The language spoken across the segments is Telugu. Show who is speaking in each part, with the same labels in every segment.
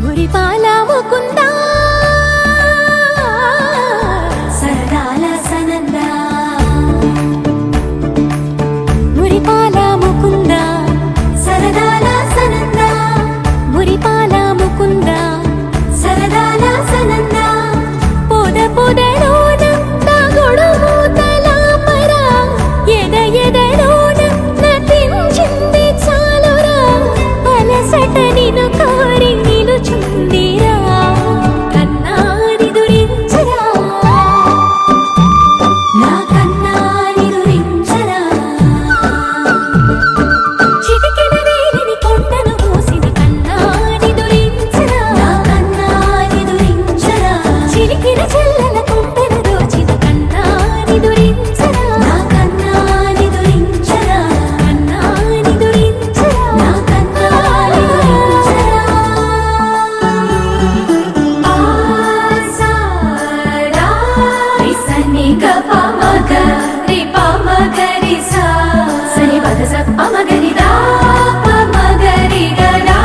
Speaker 1: మురిపాల ముకుందా సరదాల సనందా మురిపాల ముకుందా సరదాల సనందా మురిపాల ముకుందా సరదాల సనందా పొద పొదలోన నా గొడుగుతల మర ఎద ఎదలోన నటించింది చాలురా అలసట నిన్ను కోరి నిలుచుందిరా కన్నాని దురించరా నా కన్నాని దురించరా చిటికెన వేలిని కొండను మూసిన కన్నాని దురించరా నా కన్నాని దురించరా చిలికిన చెల్లెల కొండను దోచిన కన్నాని దురించరా నా కన్నాని దురించరా కన్నాని దురించరా నా కన్నాని దురించరా ఆసారా రిసని గపమగ రిపమగరి సా సని పదస పమగరి దా పమగరి గదా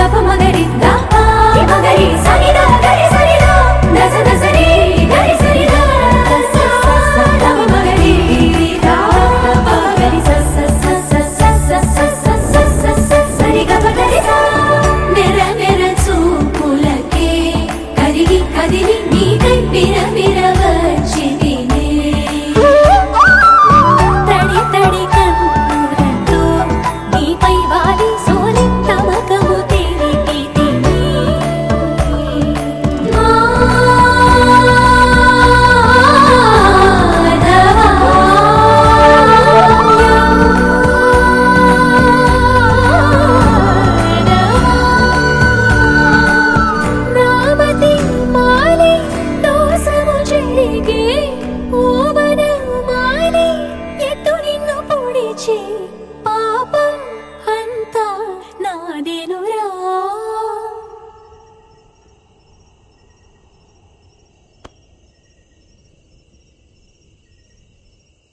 Speaker 1: గపమగరి దా పమగరి సని దా గరి సని దా దస దసరి గరి సని దా దస పమగరి దా పమగరి స స స స స స స స సరి గపగరి సా నెర నెర చూపులకే కరిగి కదిలి నీకై పిర వచ్చితినే తడి తడి కన్నులతో నీపై వాలి సోలి తమకము తెలిపితినే నామతి మాలి దోసము చెడిగే ఓవన మాలి ఎత్తు నిన్ను పొడిచి పాపం అంతా నాదేనురా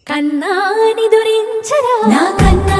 Speaker 1: కన్నాని దురించరా నా కన్నా